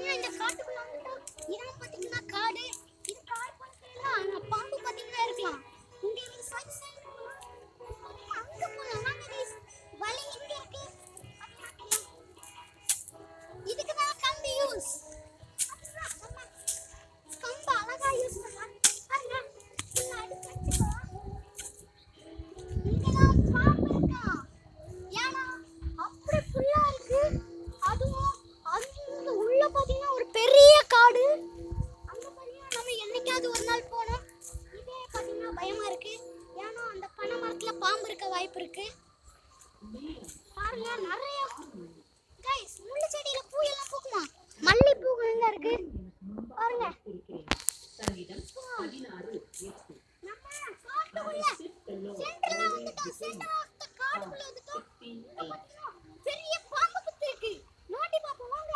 பாத்தீங்கன்னா இந்த காட்டுக்குள்ள வந்துட்டோம். இதான் பாத்தீங்கன்னா காடு. இது காடு பக்கத்துல ஆனா பாம்பு பாத்தீங்கன்னா இருக்கலாம். இங்க ஒரு சைடு அங்க போலாம் வாங்க गाइस. வழி இங்க இருக்கு. இதுக்கு தான் கம்பி யூஸ். கம்பு அழகா யூஸ் பண்ணலாம். பாருங்க. இங்க அடிச்சு இங்கதான் பாம்பு இருக்கா. ஏன்னா அப்படி ஃபுல்லா இருக்கு. அதுவும் அந்த உள்ள பாத்தீங்கன்னா ஒரு பெரிய காடு. அங்க பாத்தீங்கன்னா நம்ம என்னைக்காவது ஒரு நாள் போனோம். இதே பாத்தீங்கன்னா பயமா இருக்கு. ஏன்னா அந்த பனை மரத்துல பாம்பு இருக்க வாய்ப்பு இருக்கு. பாருங்க நிறைய गाइस முள்ளு செடியில பூ எல்லாம் பூக்குமா? மல்லி பூங்க இருக்கு. பாருங்க. நம்ம காட்டுக்குள்ள சென்டர்ல வந்துட்டோம். சென்டர் ஆஃப் தி காட்டுக்குள்ள வந்துட்டோம். பெரிய பாம்பு புத்து இருக்கு. நோண்டி பாப்போம் வாங்க.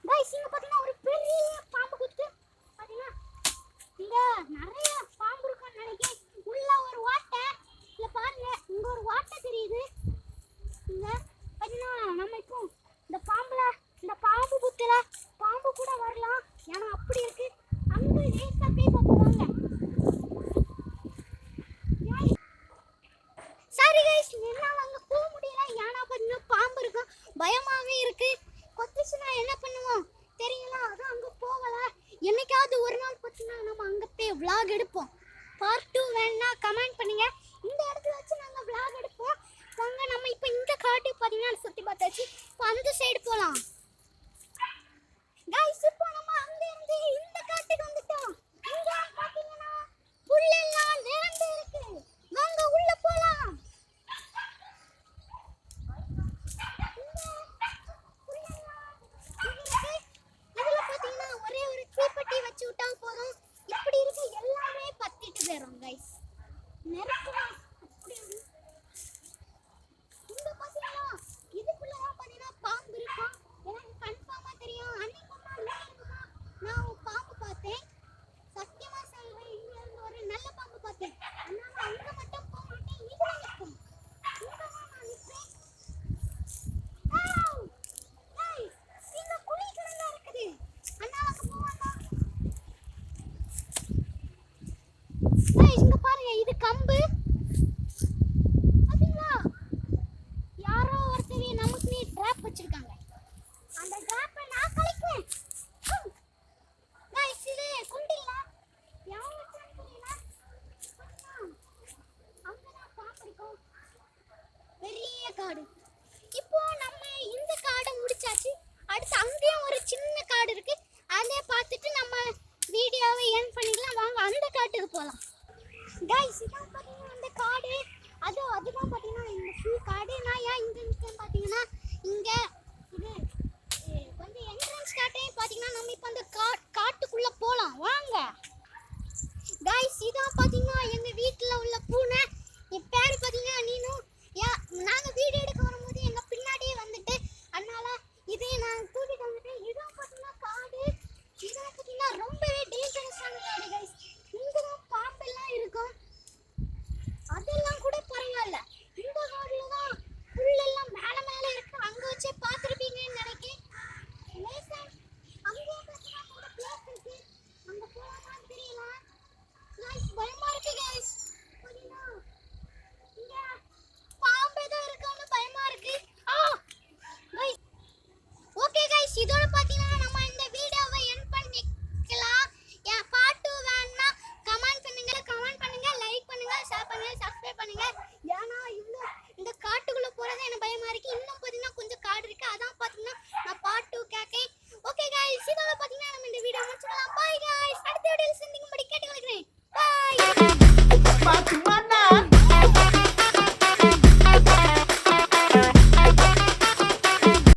गाइस இங்க பாத்தீங்கன்னா ஒரு பெரிய பாம்பு புத்து. பாத்தீங்கன்னா இங்க நிறைய பாம்பு இருக்குன்னு நினைக்கிறேன். உள்ள ஒரு வாட்டை. இல்ல பாருங்க இங்க ஒரு வாட்டை தெரியுது. இங்க பாத்தீங்கன்னா நம்ம இப்போ இந்த பாம்பு புத்துல பாம்பு கூட வரலாம். ஏன்னா அப்படி இருக்கு. அங்க லேசா போய் பார்ப்போம் வாங்க. சாரி गाइस என்னால அங்க போக முடியல. ஏன்னா பாத்தீங்கன்னா பாம்பு இருக்கு. பயமாவே இருக்கு. கொத்துச்சுனா என்ன பண்ணுவோம் தெரியல. அதான் அங்க போகல. என்னைக்காவது ஒரு நாள் பாத்தீங்கன்னா நம்ம அங்க போய் vlog எடுப்போம். பார்ட் 2 வேணா கமெண்ட் பண்ணுங்க. இந்த இடத்துல வச்சு நாங்க vlog எடுப்போம். வாங்க நம்ம இப்போ இந்த காட்டு பாத்தீங்கன்னா சுத்தி பார்த்தாச்சு. இப்போ அந்த சைடு போலாம். गाइस இப்போ நம்ம அங்க இருந்து இந்த காட்டுக்கு வந்துட்டோம். இங்க பாத்தீங்கன்னா புல்லெல்லாம் நிறைந்து இருக்கு. வாங்க உள்ள போலாம். இதுல பாத்தீங்கன்னா ஒரே ஒரு தீப்பெட்டி வச்சு விட்டா போதும். இப்படி இருக்கு எல்லாமே பத்திட்டு போயிடும் गाइस. நெருப்புனா அப்படி இங்க பாத்தீங்கன்னா இதுக்குள்ளதான் பாத்தீங்கன்னா பாம்பு இருக்கும். எனக்கு கன்ஃபார்மா தெரியும். அன்னைக்கு நான் பாம்பு பார்த்தேன். சத்தியமா சொல்றேன் இங்க இருந்து ஒரு நல்ல பாம்பு பார்த்தேன். அதனால அங்க மட்டும் போக மாட்டேன். இதுல நிற்கும். இங்கதான் நான் நிற்பேன். இங்க குழி கிடந்தா இருக்குது. அதனால அங்க போவாங்க. இங்க பாருங்க இது கம்பு. பாத்தீங்களா யாரோ ஒருத்தவி நமக்கு நீ ட்ராப் வச்சிருக்காங்க. அந்த ட்ராப்பை நான் கழிக்கிறேன். गाइस இது குண்டில யார் வச்சான்னு தெரியல. அங்கதான் பாம்பு இருக்கும். பெரிய காடு. இப்போ நம்ம இந்த காடை முடிச்சாச்சு. அடுத்து அங்கேயும் ஒரு சின்ன காடு இருக்கு. அதை பார்த்துட்டு நம்ம வீடியோவை எண்ட் பண்ணிக்கலாம். வாங்க அந்த காட்டுக்கு போகலாம். गाइस இதான் பாத்தீங்கன்னா அந்த காடு. அதுதான் பாத்தீங்கன்னா இந்த ஃபுல் காடு. நான் ஏன் இங்க நிற்கிறேன் பாத்தீங்கன்னா இங்க இது கொஞ்சம் என்ட்ரன்ஸ் காட்டே பாத்தீங்கன்னா நம்ம இப்போ அந்த காட்டுக்குள்ள போலாம் வாங்க. गाइस இதான் பாத்தீங்கன்னா எங்க வீட்ல உள்ள பூனை. என் பேர் பாத்தீங்கன்னா நீனு. நாங்க வீடியோ எடுக்க வரும்போது எங்க பின்னாடியே வந்துட்டு அதனால இதை நான் தூக்கிட்டு வந்துட்டேன். இதான் பாத்தீங்கன்னா காடு. இதான் பாத்தீங்கன்னா ரொம்பவே டேஞ்சரஸான காடு गाइस. இங்கதான் பாம்பெல்லாம் இருக்கும். அதெல்லாம் கூட பரவாயில்ல. இந்த காடுல தான் புல்லெல்லாம் மேல இருக்கு. அங்க வச்சே பார்த்துருப்பீங்கன்னு நினைக்கிறேன். லேசா அங்கே பாத்தீங்கன்னா கூட பிளேஸ் இருக்கு. அங்க போலாமான்னு தெரியல. गाइस பயமா இருக்கு गाइस. பாத்தீங்கன்னா இங்க பாம்பு ஏதோ இருக்கான்னு பயமா இருக்கு. गाइस ஓகே गाइस இதோட பாத்தீங்கன்னா